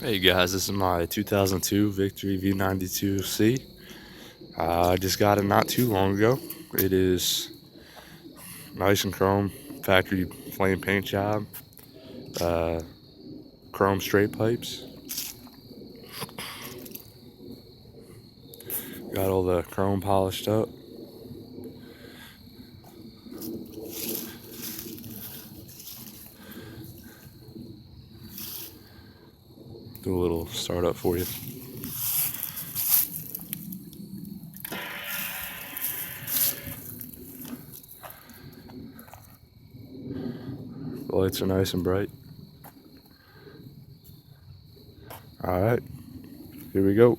Hey guys, this is my 2002 Victory V92C. I just got it not too long ago. It is nice and chrome, factory flame paint job, uh, chrome straight pipes. Got all the chrome polished up. Do a little startup for you. The lights are nice and bright. Alright, here we go.